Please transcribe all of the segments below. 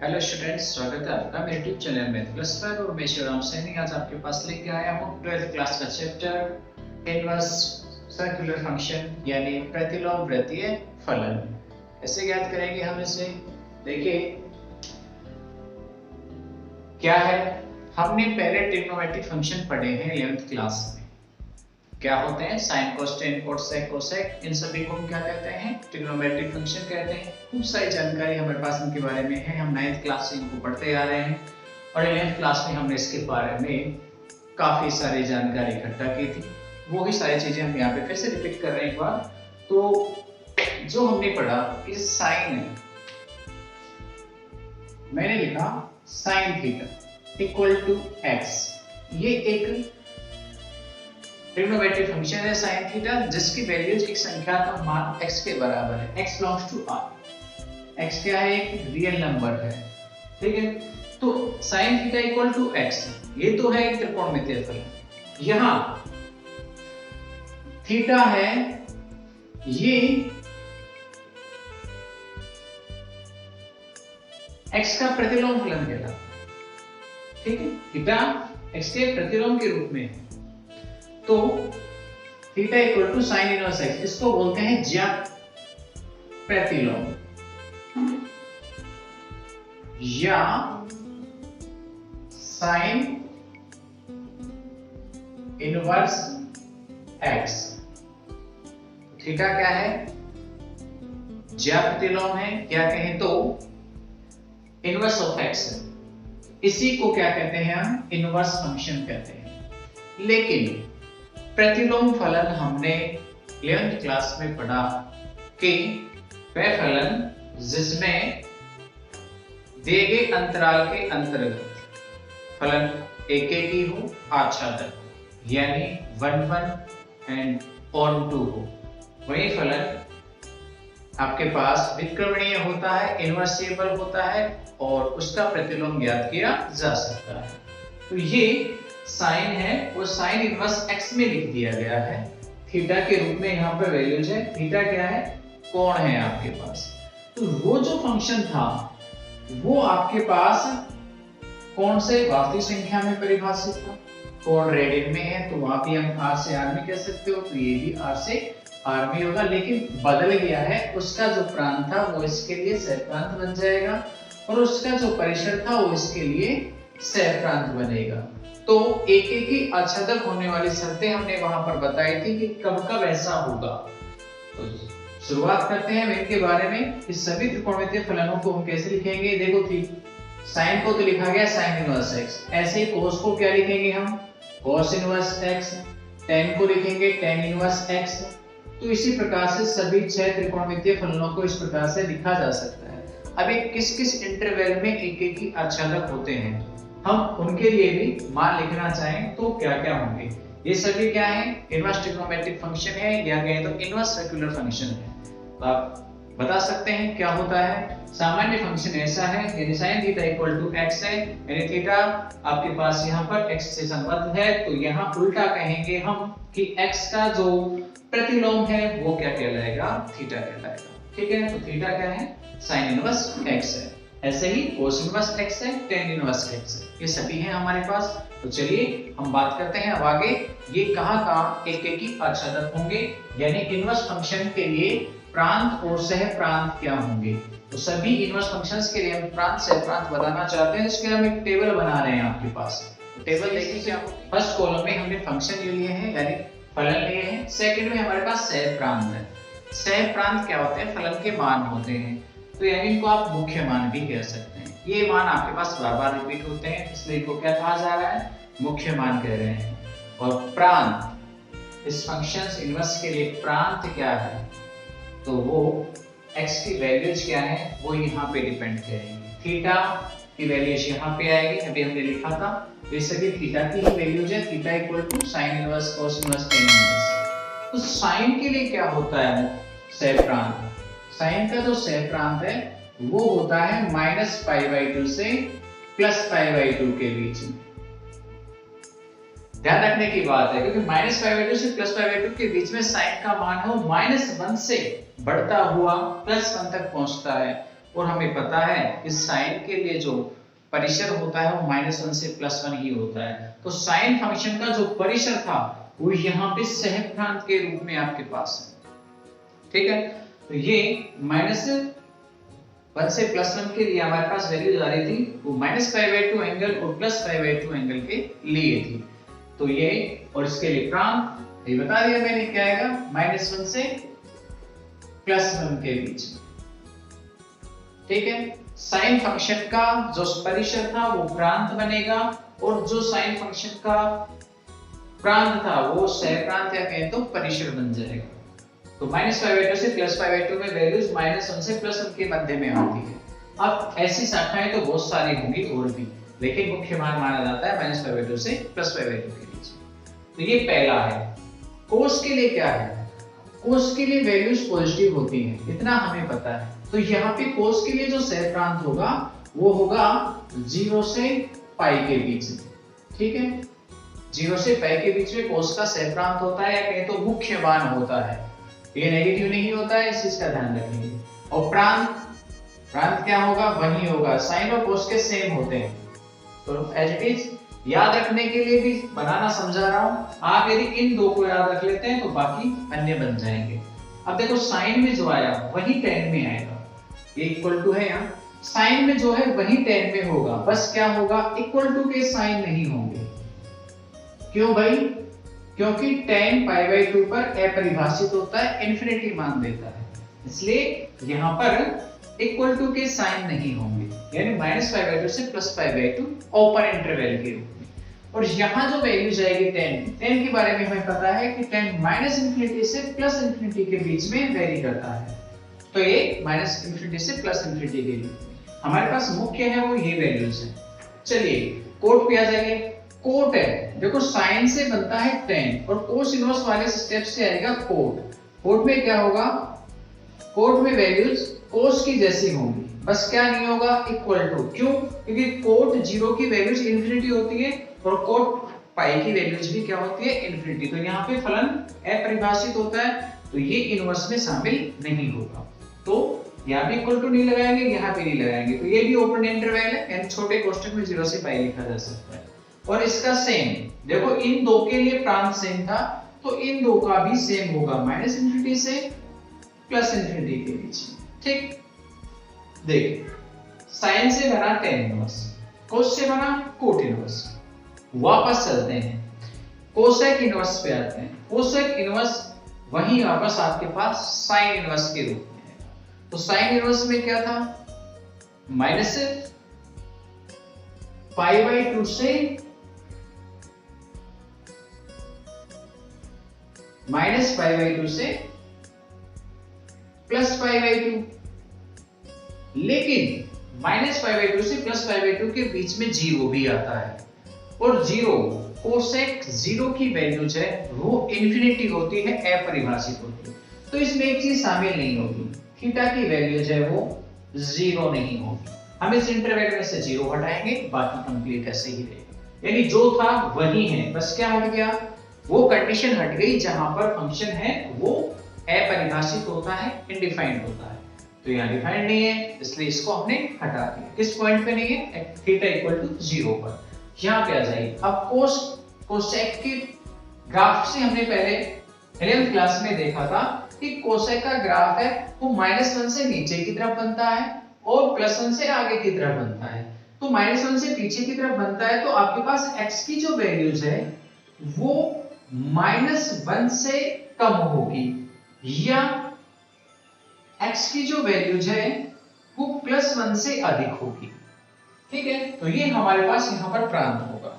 Hello students, स्वागत है आपका मेरे यूट्यूब चैनल में प्लस वन और मैं शिवराम सैनी आज आपके पास लेके आया हूँ 12th क्लास का चैप्टर इनवर्स सर्कुलर फंक्शन यानी प्रतिलोम वृत्तीय फलन। ऐसे ज्ञात करेंगे हम इसे। देखिए क्या है, हमने पहले ट्रिग्नोमेट्रिक फंक्शन पढ़े हैं 11th क्लास में। क्या होते हैं साइन कोसेक कोसेक कोसेक, इन सभी को हम क्या कहते हैं ट्रिग्नोमेट्रिक फंक्शन कहते हैं। खूब सारी जानकारी हमारे पास इनके बारे में है, हम 9th क्लास से इनको पढ़ते आ रहे हैं और 11th क्लास में हमने इसके बारे में काफी सारी जानकारी इकट्ठा की थी। वो ही सारी चीजें हम यहाँ पे फिर से रिपीट कर रहे हैं एक बार। तो जो हमने पढ़ा कि साइन, मैंने लिखा sine theta equal to X, ये एक ट्रिग्नोमेट्रिक फंक्शन है sin थीटा जिसकी वैल्यूज एक संख्या का मान x के बराबर है। x belongs to r, x क्या है, एक रियल नंबर है, ठीक है। तो sin theta equal to x, ये तो है एक त्रिकोणमितीय फलन। यहां थीटा है, ये x का प्रतिलोम फलन कहलाता है, ठीक है। थीटा x के प्रतिलोम के रूप में है, तो theta equal to sine inverse X, इसको बोलते हैं ज्यामितीय प्रतिलोम या साइन इनवर्स एक्स। थीटा क्या है, ज्यामितीय प्रतिलोम है, क्या कहें तो इनवर्स ऑफ एक्स है। इसी को क्या कहते हैं हम इनवर्स फंक्शन कहते हैं। लेकिन प्रतिलोम फलन हमने 11th क्लास में पढ़ा कि वह फलन जिसमें दिए गए अंतराल के अंतर्गत फलन एक ही हो, आच्छादक हो, यानी 1 1 एंड on 2 हो, वही फलन आपके पास विकर्णीय होता है, इनवर्सिबल होता है और उसका प्रतिलोम ज्ञात किया जा सकता है। तो ये साइन है, वो साइन इनवर्स x में लिख दिया गया है थीटा के रूप में। यहाँ पे वैल्यूज है, थीटा क्या है, कोण है आपके पास। तो वो जो फंक्शन था वो आपके पास कोण से वास्तविक संख्या में परिभाषित था। कोण रेडियन में है तो वहां भी हम r से r में कह सकते हो, तो ये भी r से r में होगा। लेकिन बदल गया है, उसका जो प्रांत था वो इसके लिए सह प्रांत बन जाएगा और उसका जो परिसर था वो इसके लिए सह प्रांत बनेगा। तो एक एक ही आच्छादक होने वाली शर्तें हमने वहां पर बताई थी कि कब कब ऐसा होगा। तो शुरुआत करते हैं इनके बारे में। इस सभी त्रिकोणमितीय फलनों को हम कैसे लिखेंगे, देखो थी साइन को तो लिखा गया साइन इनवर्स एक्स, ऐसे ही कोस को क्या लिखेंगे हम कोस इनवर्स एक्स, टेन को लिखेंगे टेन इनवर्स एक्स। तो इसी प्रकार से सभी 6 त्रिकोणमितीय फलनों को इस प्रकार से लिखा जा सकता है। अभी किस किस इंटरवल में एक एक ही आच्छादक होते हैं, हम उनके लिए भी मान लिखना चाहें तो क्या क्या होंगे। ये सभी क्या है, इनवर्स ट्रिग्नोमेट्रिक फंक्शन है या कहें तो इनवर्स सर्कुलर फंक्शन है। तो आप बता सकते हैं क्या होता है। सामान्य फंक्शन ऐसा है, यानी sin theta equal to x है, यानी थीटा आपके पास यहाँ पर x से संबद्ध है, तो यहाँ उल्टा कहेंगे हम कि x का जो प्रतिलोम है वो क्या कहलाएगा, थीटा कहलाएगा, ठीक है। तो थीटा क्या है, sin इनवर्स x है। ऐसे ही cos इनवर्स x है, tan इनवर्स x है, ये सभी हैं हमारे पास। तो चलिए हम बात करते हैं अब आगे, ये कहाँ एक एक ही आच्छादक होंगे, यानी इनवर्स फंक्शन के लिए प्रांत और सह प्रांत क्या होंगे। तो सभी इनवर्स फंक्शंस के लिए हम प्रांत सह प्रांत बताना चाहते हैं, इसके लिए हम एक टेबल बना रहे हैं आपके पास। तो टेबल देखिए क्या, फर्स्ट कॉलम में हमने फंक्शन ले लिए हैं यानी फलन लिए हैं, सेकंड में हमारे पास सह प्रांत है। सह प्रांत क्या होते हैं, फलन के मान होते हैं, तो यानी इनको आप मुख्य मान भी कह सकते हैं। ये मान आपके पास बार-बार रिपीट होते हैं, इसलिए इनको क्या कहा जा रहा है, मुख्य मान कह रहे हैं। और प्रांत, इस फंक्शन इनवर्स के लिए प्रांत क्या है, तो वो x की वैल्यूज क्या है वो यहाँ पे डिपेंड करेंगे। थीटा की वैल्यूज यहाँ पे आएगी, अभी हमने लिखा था, तो ये सभी थीटा की ही वैल्यूज है। Theta equal to sine inverse cos inverse tan inverse. तो साइन के लिए क्या होता है, सह प्रांत। साइन का जो सह प्रांत है वो होता है -π/2 से +π/2 के बीच में। ध्यान रखने की बात है क्योंकि -π/2 से +π/2 के बीच में साइन का मान है वो -1 से बढ़ता हुआ +1 तक पहुंचता है। और हमें पता है कि साइन के लिए जो परिसर होता है वो -1 से +1 ही होता है। तो साइन फंक्शन का जो परिसर था वो यहाँ पे सहप्रांत के रूप में आपके पास है। ठीक है, तो ये -1 से +1 के लिए हमारे पास वैल्यू आ रही थी, वो -π/2 एंगल और +π/2 एंगल के लिए थी। तो ये और इसके लिए प्रांत ये बता दिया मैंने क्या आएगा, -1 से +1 के बीच। ठीक है, साइन फंक्शन का जो परिसर था वो प्रांत बनेगा और जो साइन फंक्शन का प्रांत था वो सहप्रांत या कहें तो परिसर बन जाएगा। तो -π/2 से +π/2 में वैल्यूज -1 से +1 के मध्य में आती है। अब ऐसी शाखाएं तो बहुत सारी होंगी और भी, लेकिन मुख्य मान माना जाता है -π/2 से +π/2 के बीच। तो ये पहला है। कोस के लिए क्या है, कोस के लिए वैल्यूज पॉजिटिव होती हैं, इतना हमें पता है। तो यहाँ पे कोस के लिए जो सहप्रांत होगा वो होगा 0 से π के बीच। ठीक है, 0 से π के बीच में कोस का सहप्रांत होता है या कहें तो मुख्य मान होता है। ये नेगेटिव नहीं होता है, इस चीज का ध्यान रखेंगे। और प्रांत, प्रांत क्या होगा, वही होगा, साइन और कोस के सेम होते हैं। तो एज इट इज याद रखने के लिए भी बनाना समझा रहा हूं, आप यदि इन दो को याद रख लेते हैं तो बाकी अन्य बन जाएंगे। अब देखो साइन में जो आया वही tan में आएगा, ये इक्वल टू है यहाँ, साइन में जो है वही tan में होगा, बस क्या होगा, इक्वल टू के साइन नहीं होंगे। क्यों भाई, क्योंकि tan π/2 पर अपरिभाषित होता है, इंफिनिटी मान देता है, इसलिए यहाँ पर इक्वल टू के साइन नहीं होंगे, यानी -π/2 से +π/2 ओपन इंटरवल के रूप में। और यहाँ जो वैल्यू जाएगी tan के बारे में हमें पता है कि tan -∞ से +∞ के बीच में वेरी करता है। तो ये -∞ से +∞ के बीच में हमारे पास मुख्य है वो ये वैल्यूज है। चलिए कोट पे आ जाएंगे। कोट है, देखो साइन से बनता है tan और कोस इनवर्स वाले स्टेप से आएगा कोट। कोट में क्या होगा, कोट में वैल्यूज कोस की जैसी होंगी, बस क्या नहीं होगा, इक्वल टू। क्यों, क्योंकि कोट 0 की वैल्यूज इंफिनिटी होती है और कोट पाई की वैल्यूज भी क्या होती है, इंफिनिटी। तो यहाँ पे फलन अपरिभाषित होता है, तो ये इनवर्स में शामिल नहीं होगा। तो यहाँ पे इक्वल टू नहीं लगाएंगे, यहाँ पे नहीं लगाएंगे, तो ये भी ओपन इंटरवल है, यानी छोटे कोष्ठक में 0 से पाई लिखा जा सकता है। और इसका सेम, देखो इन दो के लिए प्रांत सेम था, तो इन दो का भी सेम होगा, -∞ से +∞ के बीच। ठीक, देखिए साइन से बना tan इनवर्स, कोस से बना कोट इनवर्स। वापस चलते हैं, कोसेक इनवर्स पे आते हैं। कोसेक इनवर्स वही वापस आपके पास साइन इनवर्स के रूप में है। तो साइन इनवर्स में क्या था, -π/2 से -π/2 से +π/2, लेकिन -π/2 से +π/2 के बीच में 0 भी आता है। और 0 कोसेक 0 की वैल्यूज है वो इंफिनिटी होती है, अपरिभाषित होती है। तो इसमें एक चीज शामिल नहीं होगी, थीटा की वैल्यूज है वो 0 नहीं होगी। हम इस इंटरवल में से 0 हटाएंगे, बाकी कंप्लीट ऐसे ही रहेगा, यानी जो था वही है, बस क्या हट गया, वो कंडीशन हट गई जहां पर फंक्शन है वो अपरिभाषित होता है, इनडिफाइंड होता है। तो यहाँ डिफाइंड नहीं है, इसलिए इसको हमने हटा दिया। किस पॉइंट पे नहीं है, थीटा इक्वल टू 0 पर। यहाँ पे आ जाइए। अब कोसेक के ग्राफ से हमने पहले 11th क्लास में देखा था कि कोसेक का ग्राफ है वो -1 से नीचे की तरफ बनता है और +1 से आगे की तरफ बनता है। तो -1 से पीछे की तरफ बनता है, तो आपके पास x की जो वैल्यूज है वो -1 से कम होगी, या x की जो वैल्यूज है वो +1 से अधिक होगी। ठीक है, तो ये हमारे पास यहाँ पर प्रांत होगा।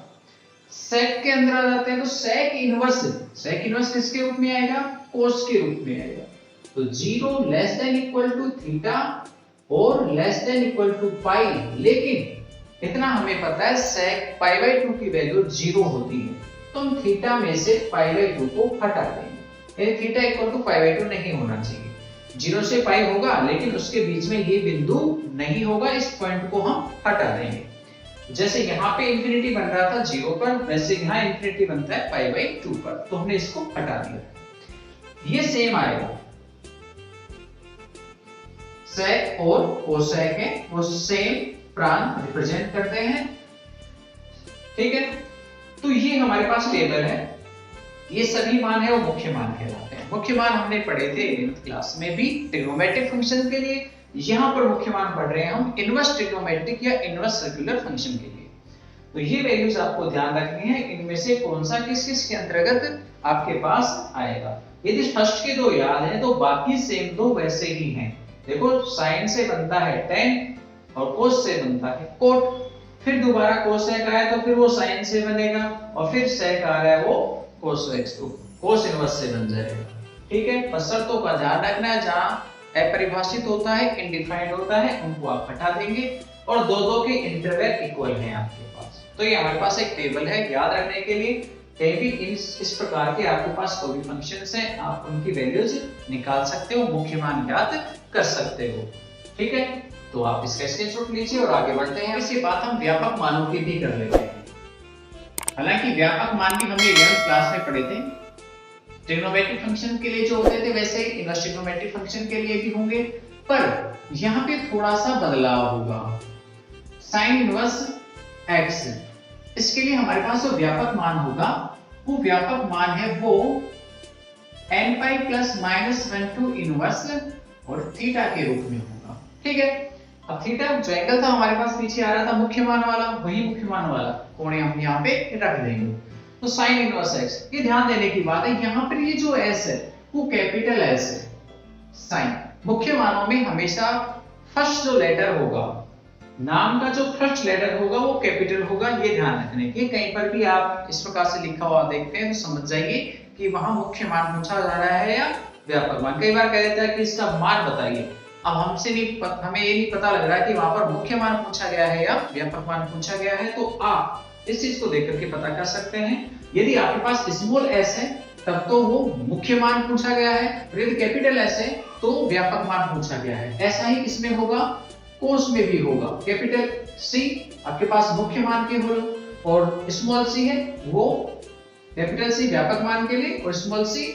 सेक के अंदर आ जाते हैं, तो सेक इनवर्स किसके रूप में आएगा, कोस के रूप में आएगा। तो 0 < थीटा और < पाई, लेकिन इतना हमें पता है सेक π/2 की वैल्यू 0 होती है, तो हम थीटा में से π/2 को हटा देंगे, यानी थीटा π/2 नहीं होना चाहिए। 0 से पाई होगा, लेकिन उसके बीच में ये बिंदु नहीं होगा, इस पॉइंट को हम हटा देंगे। जैसे यहाँ पे इंफिनिटी बन रहा था 0 पर, वैसे यहाँ इंफिनिटी बनता है π/2 पर, तो हमने इसको हटा दिया। ये सेम आएगा, सेक और कोसेक है वो सेम प्रांत रिप्रेजेंट करते हैं। ठीक है, तो ये हमारे पास टेबल है, ये सभी मान है वो मुख्य मान कहलाते हैं। मुख्य मान हमने पढ़े थे 11th क्लास में भी ट्रिग्नोमेट्रिक फंक्शन के लिए, यहाँ पर मुख्य मान पढ़ रहे हैं हम इनवर्स ट्रिग्नोमेट्रिक या इनवर्स सर्कुलर फंक्शन के लिए। तो ये वैल्यूज आपको ध्यान रखनी है, इनमें से कौन सा किस किस के अंतर्गत आपके पास आएगा। यदि फर्स्ट के दो याद है तो बाकी सेम दो वैसे ही हैं। देखो साइन से बनता है tan और कोस से बनता है कोट, फिर दोबारा कोसेक आया तो फिर वो साइन से बनेगा और फिर सेक आ रहा है वो कोसेक तो कोस इनवर्स से बन जाएगा। ठीक है, बस शर्तों का ध्यान रखना है, जहां अपरिभाषित होता है इनडिफाइंड होता है उनको आप हटा देंगे और दो दो के इंटरवल इक्वल हैं आपके पास। तो ये हमारे पास एक टेबल है, याद रखने के लिए कहीं भी इस प्रकार के आपके पास कोई भी फंक्शंस हैं आप उनकी वैल्यूज निकाल सकते हो, मुख्य मान याद कर सकते हो। ठीक है, तो आप इसका स्क्रीनशॉट लीजिए और आगे बढ़ते हैं। इसी बात हम व्यापक मानों की भी कर लेते हैं। हालांकि व्यापक मान भी हमने 11th क्लास में पढ़े थे, ट्रिग्नोमेट्रिक फंक्शन के लिए जो होते थे वैसे ही इनवर्स ट्रिग्नोमेट्रिक फंक्शन के लिए भी होंगे, पर यहाँ पे थोड़ा सा बदलाव होगा। साइन इनवर्स x, इसके लिए हमारे पास जो व्यापक मान होगा वो व्यापक मान है वो n pi plus minus 1 to inverse और थीटा के रूप में होगा। ठीक है, अब थीटा जो एंगल था हमारे पास पीछे आ रहा था मुख्य मान वाला, वही मुख्य मान वाला कोण हम यहाँ पे रख देंगे। तो साइन इनवर्स x, ये ध्यान देने की बात है, यहाँ पर ये जो s है वो कैपिटल S है। साइन मुख्य मानों में हमेशा फर्स्ट जो लेटर होगा, नाम का जो फर्स्ट लेटर होगा वो कैपिटल होगा, ये ध्यान रखने की। कहीं पर भी आप इस प्रकार से लिखा हुआ देखते हैं तो समझ जाइए कि वहां मुख्य मान पूछा जा रहा है या व्यापक मान। कई बार कह देता है कि इसका मान बताइए, अब हमें ये नहीं पता लग रहा है कि वहां पर मुख्य मान पूछा गया है या व्यापक मान पूछा गया है, तो आप इस चीज को देख करके पता कर सकते हैं। यदि आपके पास स्मॉल s है तब तो वो मुख्य मान पूछा गया है, और यदि कैपिटल S है तो व्यापक मान पूछा गया है। ऐसा ही इसमें होगा, कोस में भी होगा। कैपिटल C आपके पास मुख्य मान के हो और स्मॉल c है वो कैपिटल C व्यापक मान के लिए और स्मॉल c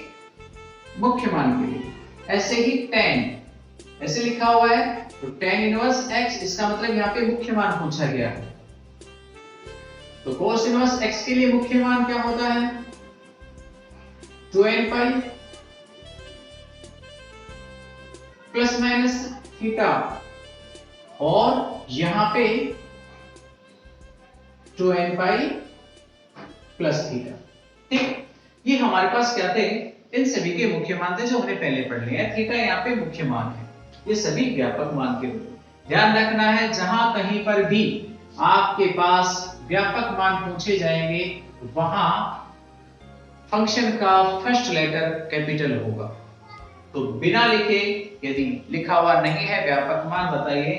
मुख्य मान के लिए। ऐसे ही tan ऐसे लिखा हुआ है तो tan इनवर्स x, इसका मतलब यहाँ पे मुख्य मान पूछा गया है। तो cos इनवर्स x के लिए मुख्य मान क्या होता है 2n पाई प्लस माइनस थीटा, और यहां पे 2n पाई प्लस थीटा। ठीक, ये हमारे पास क्या थे, इन सभी के मुख्य मान थे जो हमने पहले पढ़ लिए हैं। थीटा यहाँ पे मुख्य मान है, ये सभी व्यापक मान के रूप। ध्यान रखना है जहां कहीं पर भी आपके पास व्यापक मान पूछे जाएंगे वहां फंक्शन का फर्स्ट लेटर कैपिटल होगा। तो बिना लिखे यदि लिखा हुआ नहीं है व्यापक मान बताइए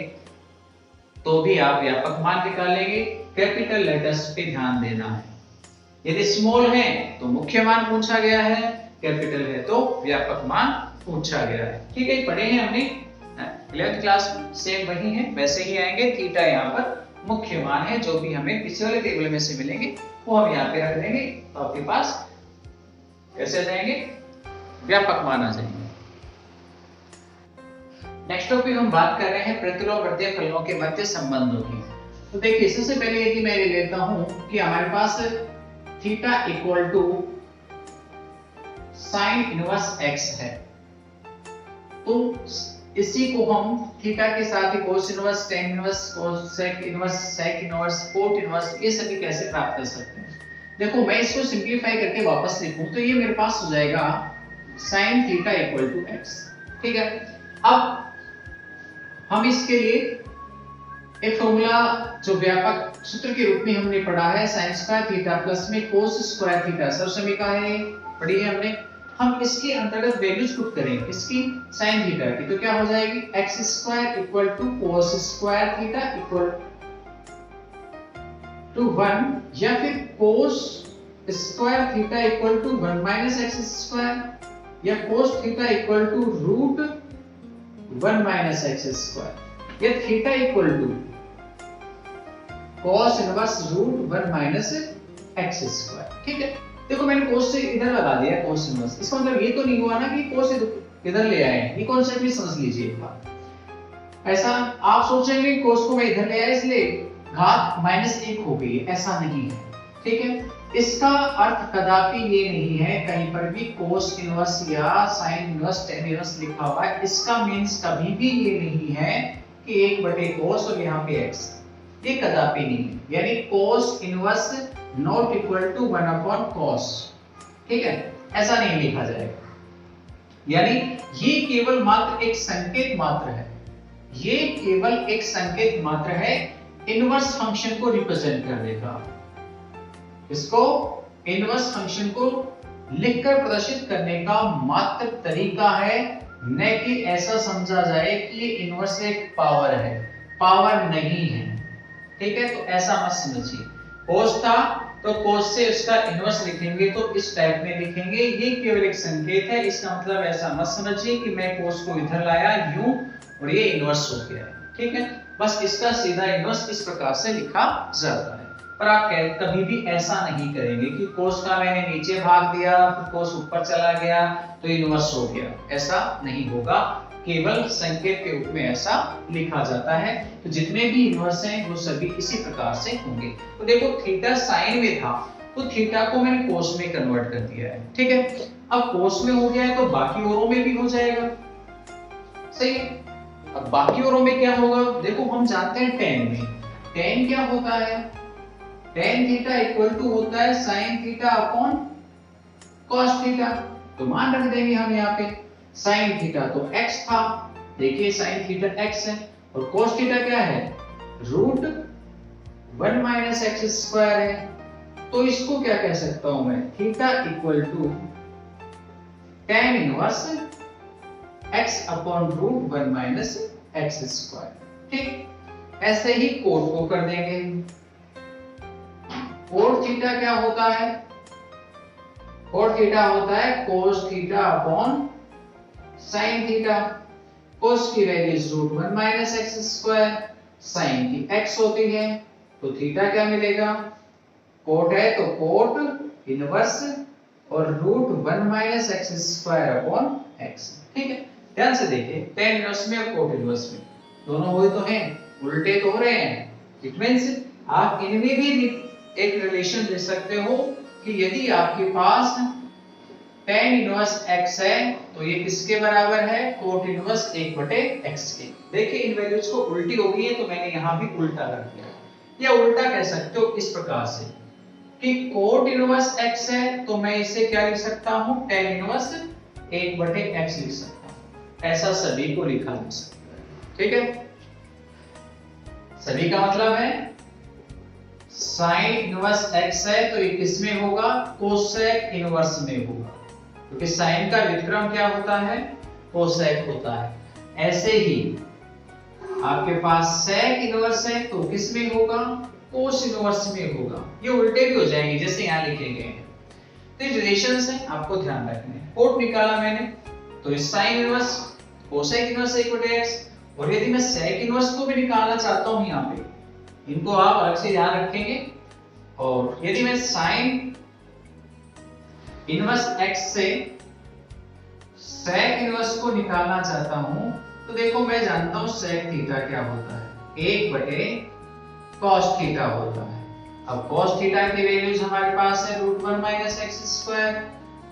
तो भी आप व्यापक मान निकालेंगे, कैपिटल लेटर्स पे ध्यान देना है। यदि स्मॉल है तो मुख्य मान पूछा गया है, कैपिटल है तो व्यापक मान पूछा गया है। ठीक है, पढ़े हैं हमने 11th क्लास में, सेम वही है वैसे ही आएंगे। थीटा यहाँ पर मुख्य मान है, जो भी हमें पीछे वाले टेबल में से मिलेंगे वो हम यहाँ पे रख देंगे, तो आपके पास कैसे जाएंगे व्यापक मान आ जाएंगे। नेक्स्ट टॉपिक हम बात कर रहे हैं प्रतिलोमवर्तीय फलनों के मध्य संबंधों की। तो देखिए सबसे पहले यदि मैं ले लेता हूं कि हमारे पास theta equal to sine inverse x है, तो इसी को हम थीटा के साथ ही cos inverse, tan inverse, cosec inverse, sec inverse, cot inverse, ये सभी कैसे प्राप्त कर सकते हैं। देखो मैं इसको सिंपलीफाई करके वापस लिखूं तो ये मेरे पास हो जाएगा sine theta equal to x। ठीक है, अब हम इसके लिए एक फॉर्मूला जो व्यापक सूत्र के रूप में हमने पढ़ा है sin स्क्वायर थीटा प्लस में cos स्क्वायर थीटा, सरसमीका है पढ़ी है हमने। हम इसके अंतर्गत वैल्यूज पुट करें इसकी sin थीटा की, तो क्या हो जाएगी x square equal to cos square theta equal to 1, या फिर cos square theta equal to 1 minus x square, या cos theta equal to root 1 minus x square, या theta equal to cos inverse root 1 minus x square. ठीक है, देखो मैंने cos से इधर लगा दिया cos इनवर्स, इसका मतलब ये तो नहीं हुआ ना कि cos इधर ले आए, ये कॉन्सेप्ट भी समझ लीजिए एक बार। ऐसा आप सोचेंगे कोस को मैं इधर ले आया इसलिए घात -1 हो गई, ऐसा नहीं है। ठीक है, इसका अर्थ कदापि ये नहीं है, कहीं पर भी कोस इनवर्स या साइन इनवर्स टेन इनवर्स लिखा हुआ है, इसका मींस कभी भी ये नहीं है कि 1/cos और यहाँ पे x, ये कदापि नहीं है। यानी cos inverse not equal to 1/cos, ठीक है, ऐसा नहीं लिखा जाएगा। यानी ये केवल मात्र एक संकेत मात्र है, ये केवल एक संकेत मात्र है, इनवर्स फंक्शन को रिप्रेजेंट कर देगा। इसको इनवर्स फंक्शन को लिखकर प्रदर्शित करने का मात्र तरीका है, न कि ऐसा समझा जाए कि ये इनवर्स एक पावर है, पावर नहीं है। ठीक है, तो ऐसा मत समझिए। कोस था तो कोस से उसका इनवर्स लिखेंगे तो इस टाइप में लिखेंगे, ये केवल एक संकेत है। इसका मतलब ऐसा मत समझिए कि मैं कोस को इधर लाया यूं और ये इनवर्स हो गया। ठीक है, बस इसका सीधा इनवर्स इस प्रकार से लिखा जाता है। पर आप कभी भी ऐसा नहीं करेंगे कि कोस का मैंने नीचे भाग दिया फिर कोस ऊपर चला गया तो इनवर्स हो गया, ऐसा नहीं होगा। केवल संकेत के रूप में ऐसा लिखा जाता है। तो जितने भी इनवर्स हैं वो सभी इसी प्रकार से होंगे। तो देखो थीटा साइन में था तो थीटा को मैंने कोस में कन्वर्ट कर दिया है। ठीक है, अब कोस में हो गया है तो बाकी औरों में भी हो जाएगा। सही है, अब बाकी औरों में क्या होगा, देखो हम जानते हैं टेन में, टेन क्या होता है, टेन थीटा इक्वल टू होता है sine theta upon cos theta. तो मान रख देंगे हम यहाँ पे साइन थीटा तो x था, देखिए साइन थीटा x है, और cos थीटा क्या है, √1 - x² है। तो इसको क्या कह सकता हूं मैं, theta equal to tan inverse x upon √1 - x²। ठीक, ऐसे ही कोट को कर देंगे। कोट थीटा क्या होता है, कोट थीटा होता है cos theta upon sine theta. cos की वैल्यू √1 - x², साइन की x होती है, तो थीटा क्या मिलेगा, कोट है तो कोट इनवर्स और √1 - x² अपॉन x। ठीक है, ध्यान से देखिए, tan इनवर्स में और कोट इनवर्स में दोनों हुए तो हैं, उल्टे तो हो रहे हैं। इट मींस आप इनमें भी एक रिलेशन दे सकते हो कि यदि आपके पास tan इनवर्स x है तो ये किसके बराबर है, कोट इनवर्स 1/x के। देखिए इन वैल्यूज को उल्टी हो गई है तो मैंने यहां भी उल्टा रख दिया, या उल्टा कह सकते हो इस प्रकार से कि कोट इनवर्स x है तो मैं इसे क्या लिख सकता हूं, tan इनवर्स 1/x लिख सकता हूं। ऐसा सभी को लिखा जा सकता है। ठीक है, सभी का मतलब है साइन इनवर्स x है तो ये किस में होगा, कोसेक इनवर्स में होगा, क्योंकि साइन का व्युत्क्रम क्या होता है, कोसेक होता है। ऐसे ही आपके पास सेक इनवर्स है तो किस में होगा, कोस इनवर्स में होगा। ये उल्टे भी हो जाएंगे जैसे यहाँ लिखे गए हैं। तो ये रिलेशंस हैं, आपको ध्यान रखने हैं। कोट निकाला मैंने तो इस sine inverse cosec inverse 1/x, और यदि मैं सेक इनवर्स को भी निकालना चाहता हूं यहाँ पे, इनको आप अलग से ध्यान रखेंगे। और यदि मैं साइन इनवर्स x से सेक इनवर्स को निकालना चाहता हूं तो देखो मैं जानता हूं सेक थीटा क्या होता है, 1/cos थीटा होता है। अब cos थीटा की वैल्यूज हमारे पास है √1 - x²,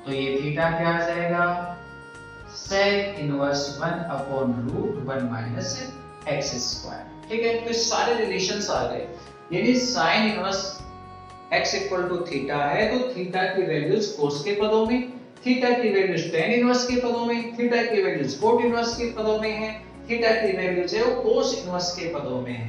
तो ये थीटा क्या आ जाएगा, सेक इनवर्स 1 अपॉन √1 - x²। ठीक है, तो सारे रिलेशंस आ गए। यानी sine inverse x equal to theta है तो थीटा की वैल्यूज कोस के पदों में, थीटा की वैल्यूज tan इनवर्स के पदों में, थीटा की वैल्यूज कोट इनवर्स के पदों में है, थीटा की वैल्यूज है वो कोस इनवर्स के पदों में है,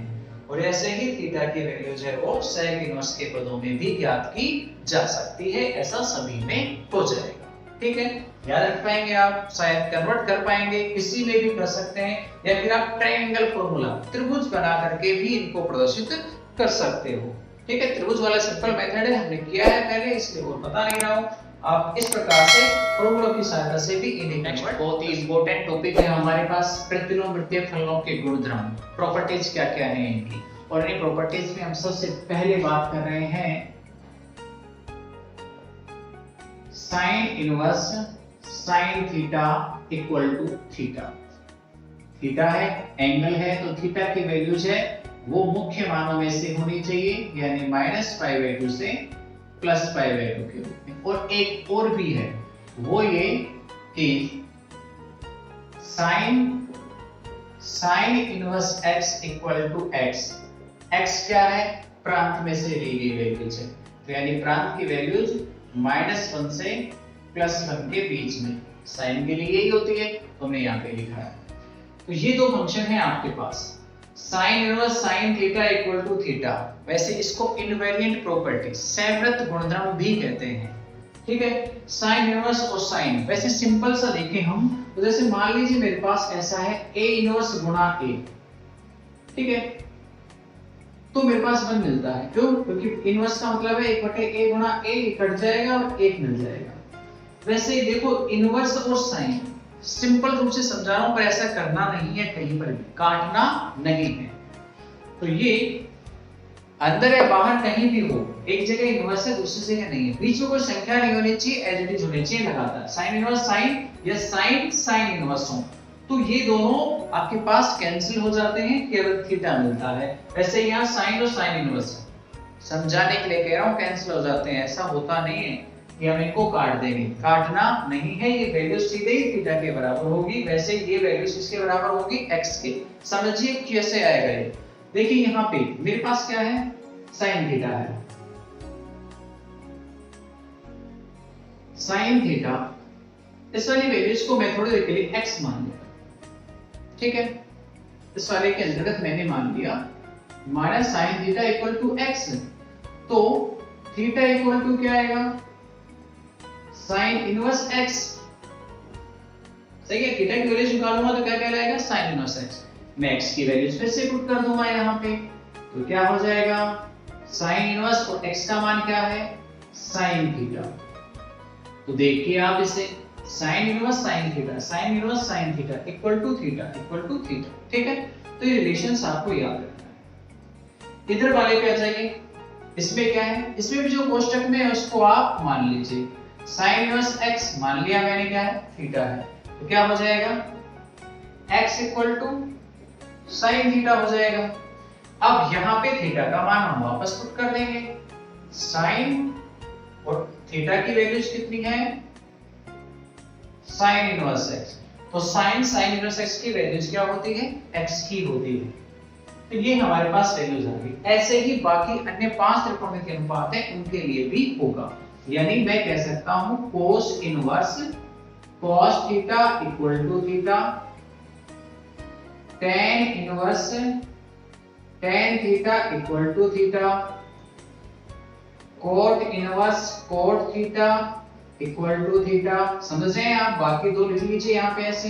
और ऐसे ही थीटा की वैल्यूज है वो सेक इनवर्स के पदों में भी ज्ञात की जा सकती है। ऐसा सभी में हो जाएगा। ठीक है, याद रख पाएंगे आप, शायद कन्वर्ट कर पाएंगे, किसी में भी कर सकते हैं, या फिर आप ट्रायंगल फॉर्मूला त्रिभुज बना करके भी इनको प्रदर्शित कर सकते हो। ठीक है, त्रिभुज वाला सिंपल मेथड है, हमने किया है पहले इसलिए और बता नहीं रहा हूं। आप इस प्रकार से फॉर्मूला की सहायता से भी इन्हें कन्वर्ट। बहुत ही इंपॉर्टेंट टॉपिक है हमारे पास, प्रतिलोमवृत्तीय फलनों के गुणधर्म, प्रॉपर्टीज क्या क्या है इनकी, और इन प्रॉपर्टीज में हम सबसे पहले बात कर रहे हैं sine inverse sine theta equal to theta. Theta है, एंगल है, तो थीटा की वैल्यूज है वो मुख्य मानों में से होनी चाहिए, यानी -π/2 से +π/2 के रूप में। और एक और भी है, वो ये कि sin inverse x equal to x। x क्या है? प्रांत में से ली गई वैल्यूज है, तो यानी प्रांत की वैल्यूज -1 से +1 के बीच में। साइन के लिए यही होती है, तो हमने यहाँ पे लिखा है। तो ये दो फंक्शन है आपके पास, sine inverse sin theta equal to theta. वैसे इसको इनवेरिएंट प्रॉपर्टी, सैव्रत गुणधर्म भी कहते हैं, ठीक है। साइन इनवर्स और साइन, वैसे सिंपल सा देखें हम, तो जैसे मान लीजिए मेरे पास ऐसा है a इनवर्स गुणा a, ठीक है, तो मेरे पास 1 मिलता है। क्यों? क्योंकि इनवर्स का मतलब है 1/a गुणा a, कट जाएगा और 1 मिल जाएगा। वैसे ही देखो, इनवर्स और साइन सिंपल रूप से समझा रहा हूं, पर ऐसा करना नहीं है, कहीं पर भी काटना नहीं है। तो ये अंदर या बाहर कहीं भी हो, एक जगह इनवर्स है, दूसरी जगह नहीं है, बीच में कोई संख्या नहीं होनी चाहिए, एज इट इज होनी चाहिए लगातार। साइन इनवर्स साइन या साइन साइन इनवर्स हो, तो ये दोनों आपके पास कैंसिल हो जाते हैं, केवल थीटा मिलता है। वैसे यहाँ साइन और साइन इनवर्स समझाने के लिए कह रहा हूँ, कैंसिल हो जाते हैं, ऐसा होता नहीं है कि हम इनको काट देंगे, काटना नहीं है। ये वैल्यू सीधे ही थीटा के बराबर होगी, वैसे ये वैल्यू किसके बराबर होगी? x के। समझिए कैसे आएगा ये। देखिए यहाँ पे मेरे पास क्या है? साइन थीटा है, साइन थीटा, इस वाली वैल्यूज को मैं थोड़ी देर के लिए x मान लूंगा, ठीक है। इस वाले के अंतर्गत मैंने मान लिया minus sine theta equal to x, तो थीटा इक्वल टू क्या आएगा? साइन इनवर्स x, सही है। थीटा की वैल्यू निकालूंगा तो क्या कहलाएगा? Sign inverse x। मैं x की वैल्यूज फिर से पुट कर दूंगा यहाँ पे, तो क्या हो जाएगा? साइन इनवर्स, और x का मान क्या है? Sine theta. तो देखिए आप इसे, sine inverse sine theta, sine inverse sine theta equal to theta equal to theta, ठीक है। तो ये रिलेशंस आपको याद रखना है। इधर वाले पे आ जाइए, इसमें क्या है? इसमें भी जो कोष्टक में है उसको आप मान लीजिए, साइन इनवर्स x मान लिया मैंने, क्या है? थीटा है, तो क्या हो जाएगा? x equal to sine theta हो जाएगा। अब यहाँ पे थीटा का मान हम वापस पुट कर देंगे, साइन और थीटा की वैल्यूज कितनी है? साइन इनवर्स x, तो साइन साइन इनवर्स x की वैल्यूज क्या होती है? x की होती है। तो ये हमारे पास वैल्यूज आ गई। ऐसे ही बाकी अन्य 5 त्रिकोणमितीय अनुपात है, उनके लिए भी होगा। यानी मैं कह सकता हूं cos inverse cos theta equal to theta, tan inverse tan theta equal to theta, cot inverse cot theta equal to theta. समझ रहे हैं आप? बाकी दो लिख लीजिए यहाँ पे ऐसे।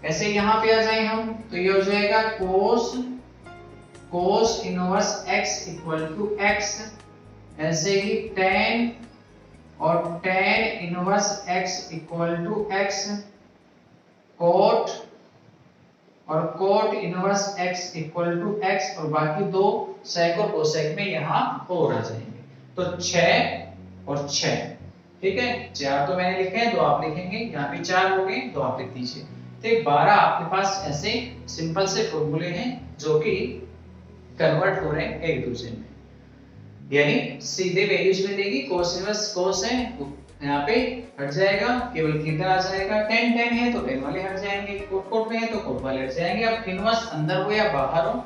ऐसे यहाँ पे आ जाए हम, तो ये हो जाएगा cos inverse x equal to x, ऐसे ही tan और tan inverse x equal to x, cot और cot inverse x equal to x, और बाकी दो sec और cosec में यहाँ और आ जाएंगे। तो 6 और 6, ठीक है। 4 तो मैंने लिखे हैं, 2 आप लिखेंगे, यहाँ पे 4 हो गए, 2 आप लिख दीजिए। तो 12 आपके पास ऐसे सिंपल से फॉर्मूले हैं जो कि कन्वर्ट हो रहे हैं एक दूसरे में, यानी सीधे वैल्यूज में देगी। cos इनवर्स cos है, यहाँ पे हट जाएगा, केवल थीटा आ जाएगा। tan tan है तो tan वाले हट जाएंगे, cot में है तो cot वाले हट जाएंगे। अब इनवर्स अंदर हो या बाहर हो,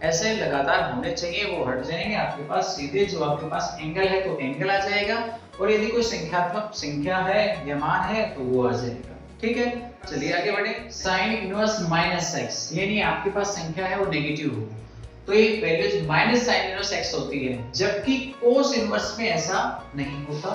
ऐसे लगातार होने चाहिए, वो हट जाएंगे। आपके पास सीधे जो आपके पास एंगल है तो एंगल आ जाएगा, और यदि कोई संख्यात्मक संख्या है या मान है तो वो आ जाएगा, ठीक है। चलिए आगे बढ़े। साइन इनवर्स माइनस x, यानी आपके पास संख्या है वो नेगेटिव हो, तो ये value minus sine inverse x होती है, जबकि कोस इनवर्स में ऐसा नहीं होता।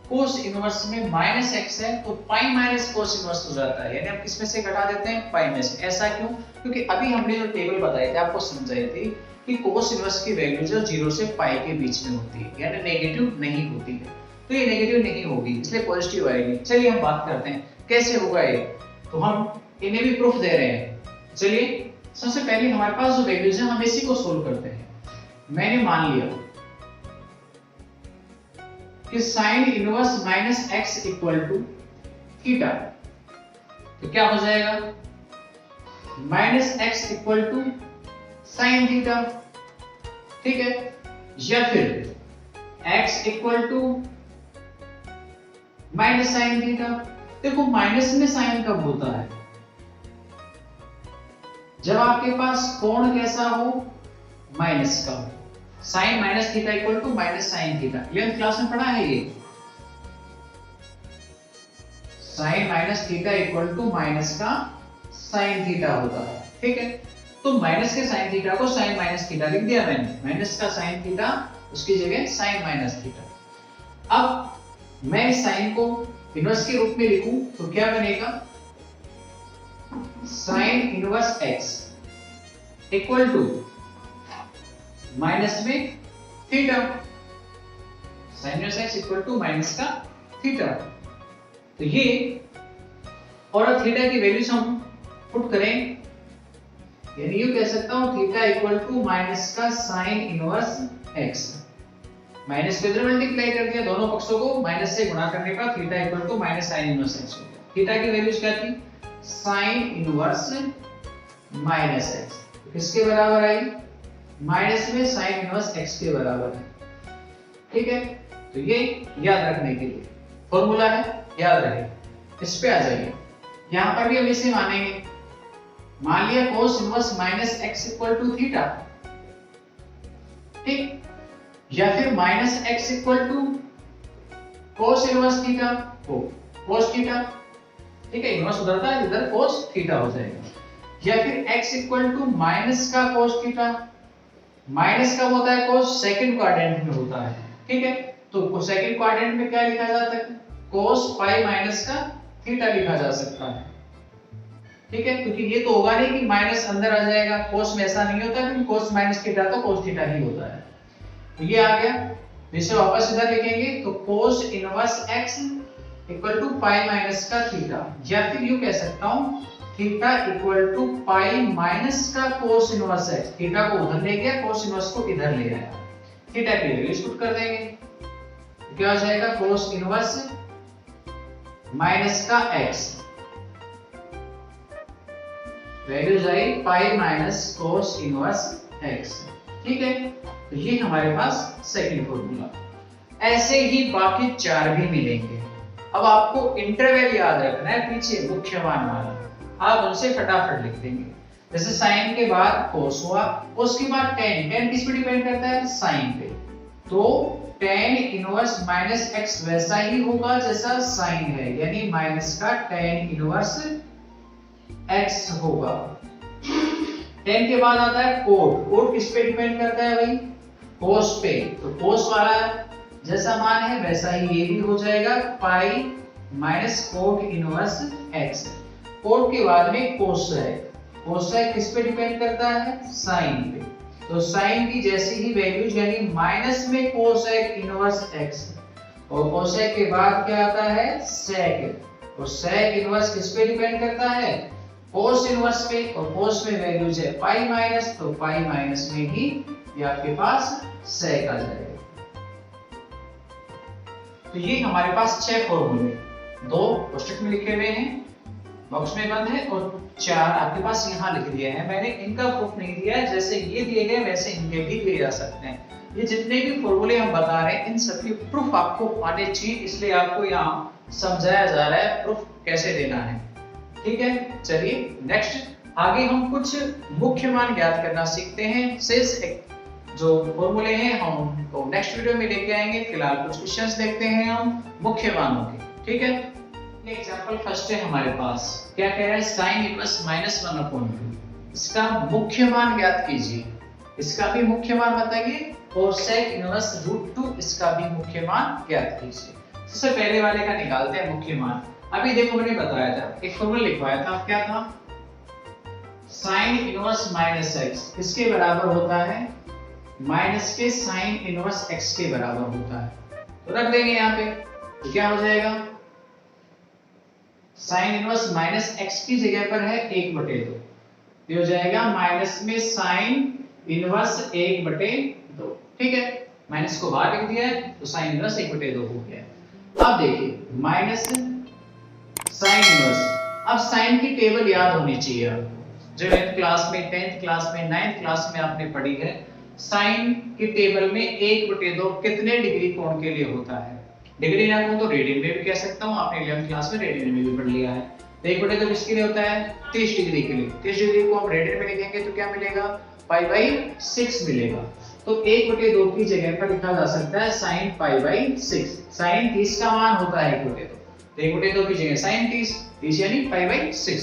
कोस इनवर्स में माइनस x है तो पाई माइनस कोस इनवर्स हो जाता है, यानी आप किस में से घटा देते हैं? पाई में से। ऐसा क्यों? क्योंकि अभी हमने जो टेबल बताई थी, आपको समझाई थी कि कोस इनवर्स की वैल्यू जो 0 से पाई के बीच में होती है, यानी नेगेटिव नहीं होती है। तो ये नेगेटिव नहीं होगी, इसलिए पॉजिटिव आएगी। चलिए हम बात करते हैं कैसे होगा ये, तो हम इन्हें भी प्रूफ दे रहे हैं। चलिए सबसे पहले हमारे पास जो वैल्यूज है हम इसी को सोल्व करते हैं। मैंने मान लिया कि sine inverse minus x equal to theta, तो क्या हो जाएगा? Minus x equal to sine theta, ठीक है, या फिर x equal to minus sine theta. देखो माइनस में साइन कब होता है, जब आपके पास कोण कैसा हो, माइनस का हो। Sine minus theta equal to minus sine theta, 11th class में पढ़ा है ये। Sine minus theta equal to minus का साइन थीटा होता है, ठीक है। तो माइनस के साइन थीटा को साइन माइनस थीटा लिख दिया मैंने, माइनस का साइन थीटा उसकी जगह साइन माइनस थीटा। अब मैं इस साइन को इनवर्स के रूप में लिखूं तो क्या बनेगा, sine inverse x equal to minus में theta, sine inverse x equal to minus का थीटा। तो ये और थीटा की वैल्यूज हम पुट करें, यानी यूं कह सकता हूं थीटा इक्वल टू माइनस का साइन इनवर्स एक्स। माइनस को इधर मल्टीप्लाई कर दिया, दोनों पक्षों को माइनस से गुणा करने पर theta equal to minus sine inverse x हो गया। थीटा की वैल्यूज क्या थी, साइन इनवर्स माइनस एक्स, किसके बराबर आई, माइनस में साइन इनवर्स एक्स के बराबर है, ठीक है। तो ये याद रखने के लिए फॉर्मूला है, याद रहे। इस पे आ जाइए, यहां पर भी हम इसे मानेंगे। मान लिया cos inverse minus x equal to theta, ठीक, या फिर minus x equal to cos inverse theta हो cos थीटा, ठीक है, इनवर्स उधरता है इधर cos थीटा हो जाएगा, या फिर x इक्वल टू माइनस का cos थीटा। माइनस कब होता है, cos सेकंड क्वाड्रेंट में होता है, ठीक है। तो सेकंड क्वाड्रेंट में क्या लिखा जाता है, cos पाई माइनस का थीटा लिखा जा सकता है, ठीक है, क्योंकि ये तो होगा नहीं कि माइनस अंदर आ जाएगा, cos में ऐसा नहीं होता, क्योंकि cos माइनस थीटा तो cos थीटा ही होता है। तो ये आ गया, इसे वापस इधर लिखेंगे तो cos inverse x equal to pi minus का थीटा, या फिर यूं कह सकता हूं theta equal to pi minus का cos इनवर्स x। थीटा को उधर ले गया, cos इनवर्स को इधर ले आया, थीटा की वैल्यू पुट कर देंगे, क्या हो जाएगा, cos इनवर्स माइनस का x, वैल्यू आई pi minus cos inverse x, ठीक है। तो ये हमारे पास सेकंड फॉर्मूला। ऐसे ही बाकी चार भी मिलेंगे। अब आपको इंटरवल याद रखना है पीछे मुख्य मान वाला, आप उनसे फटाफट लिख देंगे। जैसे साइन के बाद cos हुआ, cos के बाद tan, tan किस पे डिपेंड करता है, साइन पे, तो tan इनवर्स माइनस x वैसा ही होगा जैसा साइन है, यानी माइनस का tan इनवर्स x होगा। tan के बाद आता है cot, cot किस पे डिपेंड करता है भाई, cos पे, तो cos वाला जैसा मान है वैसा ही ये भी हो जाएगा, pi minus cot inverse x। cot के बाद में cosec, cosec किस पे डिपेंड करता है, sin पे, तो sin की जैसी ही वैल्यूज, यानी माइनस में cosec इनवर्स x, और cosec के बाद क्या आता है sec, और sec इनवर्स किस पे डिपेंड करता है, cos इनवर्स पे, और cos में वैल्यूज है पाई माइनस, तो पाई माइनस में ही ये आपके पास sec आ जाएगा। तो ये हमारे पास 6 फॉर्मूले, 2 पोस्टइट में लिखे हुए हैं, बॉक्स में बंद है, और 4 आपके पास यहाँ लिख दिए हैं। मैंने इनका प्रूफ नहीं दिया है, जैसे ये दिए गए वैसे इनके भी दिए जा सकते हैं। ये जितने भी फॉर्मूले हम बता रहे हैं इन सबके प्रूफ आपको आने चाहिए, इसलिए आपको यहाँ समझाया जा रहा है प्रूफ कैसे देना है, ठीक है। चलिए नेक्स्ट, आगे हम कुछ मुख्य मान ज्ञात करना सीखते हैं। शेष जो फॉर्मूले हैं हम उनको नेक्स्ट वीडियो में लेके आएंगे। फिलहाल कुछ क्वेश्चंस देखते हैं हम मुख्य मानों के, ठीक है। एग्जांपल फर्स्ट है हमारे पास, क्या कह रहा है, sin इनवर्स -1/2, इसका मुख्य मान ज्ञात कीजिए। इसका भी मुख्य मान बताइए, और sec इनवर्स √2, इसका भी मुख्य मान ज्ञात कीजिए। सबसे पहले वाले का निकालते हैं मुख्य मान। अभी देखो मैंने बताया था, एक फॉर्मूला लिखवाया था, क्या था, sin इनवर्स -x इसके बराबर होता है माइनस के sin इनवर्स x के बराबर होता है, तो रख देंगे यहाँ पे, तो क्या हो जाएगा, sin इनवर्स -x की जगह पर है 1/2, ये हो जाएगा माइनस में sin इनवर्स 1/2, ठीक है। माइनस को बाहर लिख दिया है तो sin इनवर्स 1/2 हो गया। अब देखिए माइनस sin इनवर्स, अब sin की टेबल याद होनी चाहिए आपको, जो 11th क्लास में, 10th क्लास में, 9th क्लास में आपने पढ़ी है, साइन के टेबल में 1/2 कितने डिग्री कोण के लिए होता है। डिग्री ना कहूं तो रेडियन में भी कह सकता हूं, आपने 11th क्लास में रेडियन में भी पढ़ लिया है। तो 1/2 किसके लिए होता है? 30 डिग्री के लिए। 30 डिग्री को हम रेडियन में लिखेंगे तो क्या मिलेगा? π/6 मिलेगा। तो 1/2 की जगह पर लिखा जा सकता है sin π/6। sin 30 का मान होता है 1/2, तो 1/2 की जगह sin 30 यानी π/6।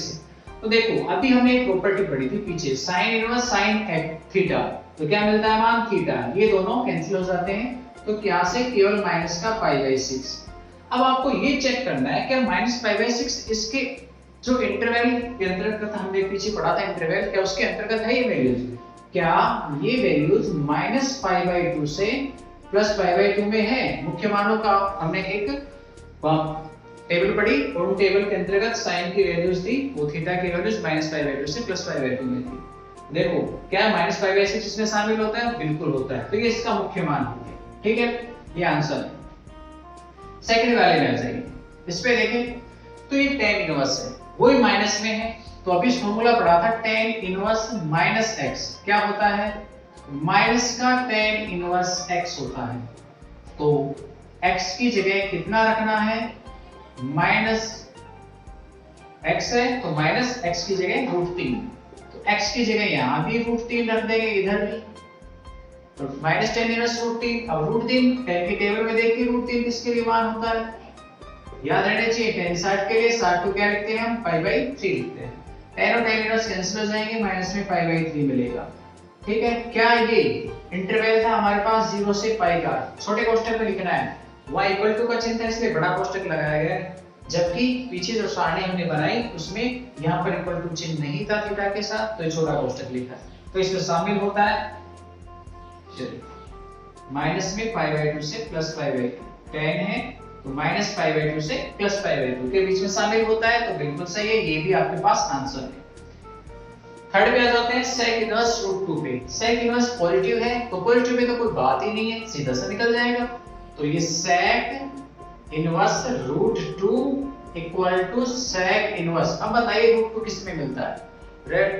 तो देखो अभी हमने एक प्रॉपर्टी पढ़ी थी पीछे, sin इनवर्स sin थीटा, तो क्या मिलता है मान? थीटा। ये दोनों कैंसिल हो जाते हैं, तो क्या से केवल माइनस का π/6। अब आपको ये चेक करना है कि -π/6 इसके जो इंटरवल के अंतर्गत हमने पीछे पढ़ा था, इंटरवल क्या उसके अंतर्गत है ये वैल्यूज? क्या ये वैल्यूज -π/2 से +π/2 में है? मुख्य मानों का हमने एक टेबल पढ़ी और उन टेबल के अंतर्गत साइन की वैल्यूज थी, वो थीटा की वैल्यूज -π/2 से +π/2 में थी। देखो क्या -π/6 इसमें शामिल होता है? बिल्कुल होता है। तो ये इसका मुख्य मान हो गया, ठीक है, ये आंसर है। सेकंड वाले में आ जाइए, इस पे देखें तो ये tan इनवर्स है, वो ही माइनस में है। तो अभी फॉर्मूला पढ़ा था tan इनवर्स -x, क्या होता है? माइनस का tan इनवर्स x होता है। तो x की जगह कितना रखना है? -x है तो -x की जगह √3, तो x की जगह यहां भी √3 रख देंगे, इधर भी, तो -tan इनवर्स √3। अब √3 tan की टेबल में देखिए √3 किसके लिए मान होता है? याद रहना चाहिए tan 60 के लिए 60 को क्या लिखते हैं हम? π/3 लिखते हैं। tan और tan इनवर्स कैंसिल हो जाएंगे, माइनस में π/3 मिलेगा, ठीक है। क्या ये इंटरवल था हमारे पास 0 से π का? छोटे कोष्ठक में लिखना है, y = का चिन्ह है इसलिए बड़ा कोष्ठक लगाया गया है, जबकि पीछे जो सारणी हमने बनाई उसमें यहाँ पर इक्वल टू चिन्ह नहीं था थीटा के साथ, तो ये छोटा कोष्ठक लिखा है। तो इसमें शामिल होता है, चलिए, माइनस में π/2 से +π/2, tan है तो -π/2 से +π/2 के बीच में शामिल होता है, तो बिल्कुल सही है, ये भी आपके पास आंसर है। थर्ड पे आ जाते हैं sec इनवर्स √2 पे। sec इनवर्स पॉजिटिव है, तो पॉजिटिव में तो कोई बात ही नहीं है, सीधा सा निकल जाएगा। तो ये sec inverse √2 equal to sec inverse. अब बताइए √2 किस में मिलता है?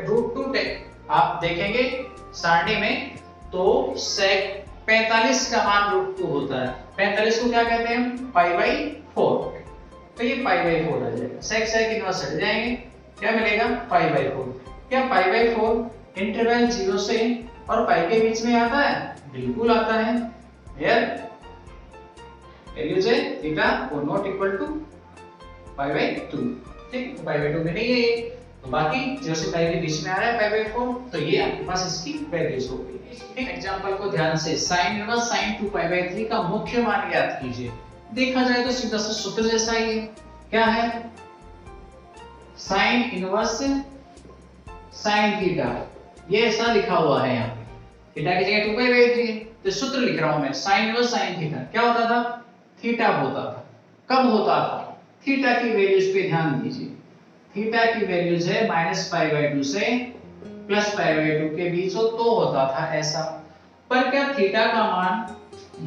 √2 आप देखेंगे सारणी में तो sec 45 का मान √2 होता है। 45 को क्या कहते हैं हम? π/4, तो ये π/4 आ जाएगा। sec इनवर्स हट जाएंगे, क्या मिलेगा? π/4। क्या π/4 इंटरवल 0 से और π के बीच में आता है? बिल्कुल आता है। हियर वैल्यूज है थीटा और नॉट इक्वल टू π/2, ठीक, π/2 में नहीं है ये, तो बाकी 0 से π के बीच में आ रहा है π/4, तो ये आपके पास इसकी वैल्यूज हो गई। ठीक, एग्जांपल को ध्यान से, sin इनवर्स sin 2π/3 का मुख्य मान याद कीजिए। देखा जाए तो सीधा सा सूत्र जैसा ही है, क्या है? sin इनवर्स sin थीटा, ये ऐसा लिखा हुआ है यहाँ पे, थीटा की जगह 2π/3 है, तो सूत्र लिख रहा हूं मैं, sin इनवर्स sin थीटा क्या होता था? थीटा होता था। कब होता था? थीटा की वैल्यूज पे ध्यान दीजिए, थीटा की वैल्यूज है -π/2 से +π/2 के बीच हो तो होता था ऐसा। पर क्या थीटा का मान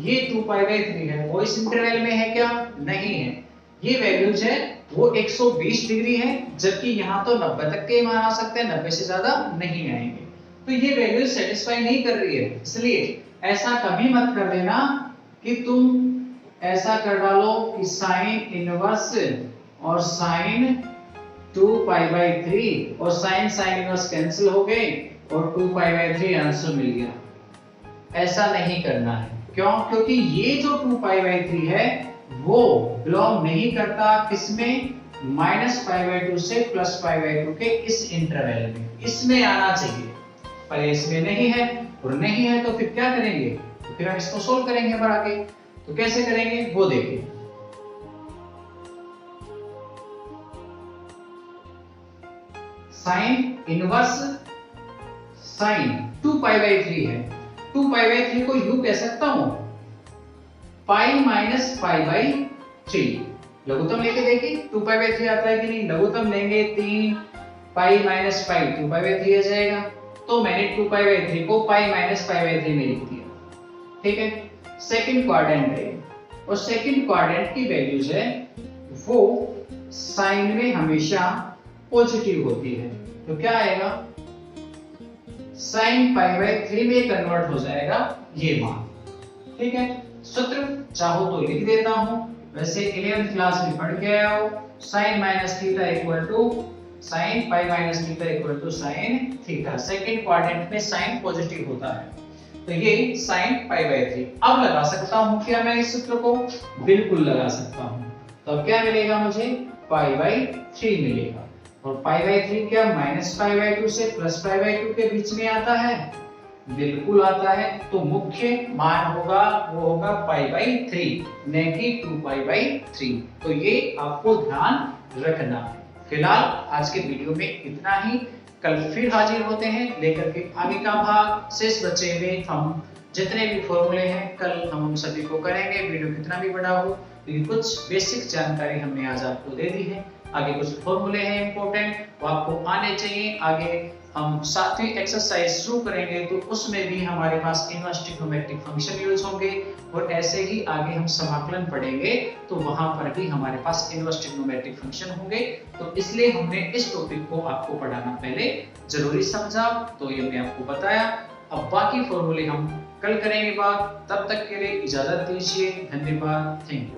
ये 2π/3 है वो इस इंटरवल में है क्या? नहीं है। ये वैल्यूज है वो 120 डिग्री है, जबकि यहाँ तो 90 तक के मान आ सकते हैं, 90 से ज्यादा नहीं आएंगे। तो ये वैल्यू सेटिस्फाई नहीं कर रही है, इसलिए ऐसा कभी मत कर देना कि तुम ऐसा कर डालो कि साइन इनवर्स और साइन 2π/3 और साइन इनवर्स कैंसिल हो गए और 2π/3 आंसर मिल गया। ऐसा नहीं करना है, क्यों? क्योंकि ये जो 2π/3 है वो बिलोंग नहीं करता किसमें? -π/2 से +π/2 के इस इंटरवल में, इसमें आना चाहिए, पर इसमें नहीं है, और नहीं है तो फिर क्या करेंगे? तो फिर हम इसको सोल्व करेंगे बढ़ा के। तो कैसे करेंगे वो देखिए। साइन इनवर्स साइन 2π/3 है, 2π/3 को यूं कह सकता हूं π-π/3। लघुत्तम लेके देखिए 2π/3 आता है कि नहीं। लघुत्तम लेंगे 3 π-π 2π/3 आ जाएगा, तो मैंने 2π/3 को π-π/3 में लिख दिया, ठीक है। सेकंड क्वाड्रेंट है और सेकंड क्वाड्रेंट की वैल्यूज है वो साइन में हमेशा पॉजिटिव होती है, तो क्या आएगा? sin पाई बाई 3 में कन्वर्ट हो जाएगा ये मान। ठीक है, सूत्र चाहो तो लिख देता हूं, वैसे 11th क्लास में पढ़ के आया हो, sin minus theta equal to sin pi minus theta equal to sin theta. Second quadrant में sin पॉजिटिव होता है, तो ये sin पाई बाई 3। अब लगा सकता हूं क्या मैं इस सूत्र को? बिल्कुल लगा सकता हूं। तो अब क्या मिलेगा मुझे? पाई बाई 3 मिलेगा। और पाई बाई 3 क्या माइनस पाई बाई 2 से प्लस पाई बाई 2 के बीच में आता है? बिल्कुल आता है। तो मुख्य मान होगा वो होगा पाई बाई 3, न कि 2 पाई बाई 3। तो ये आपको ध्यान रखना है। फिलहाल आज के वीडियो में इतना ही। कल फिर हाजिर होते हैं लेकर के आगे का भाग। शेष बचे हुए हम जितने भी फॉर्मूले हैं कल हम सभी को करेंगे, वीडियो कितना भी बड़ा हो, क्योंकि कुछ बेसिक जानकारी हमने आज आपको दे दी है। आगे कुछ फॉर्मूले हैं इंपॉर्टेंट, वो आपको आने चाहिए। आगे हम 7वीं एक्सरसाइज शुरू करेंगे तो उसमें भी हमारे पास इनवर्स ट्रिग्नोमेट्रिक फंक्शन यूज होंगे, और ऐसे ही आगे हम समाकलन पढ़ेंगे तो वहां पर भी हमारे पास इनवर्स ट्रिग्नोमेट्रिक फंक्शन होंगे। तो इसलिए हमने इस टॉपिक को आपको पढ़ाना पहले जरूरी समझा, तो ये मैंने आपको बताया। अब बाकी फॉर्मूले हम कल करेंगे बात। तब तक के लिए इजाजत दीजिए। धन्यवाद। Thank you.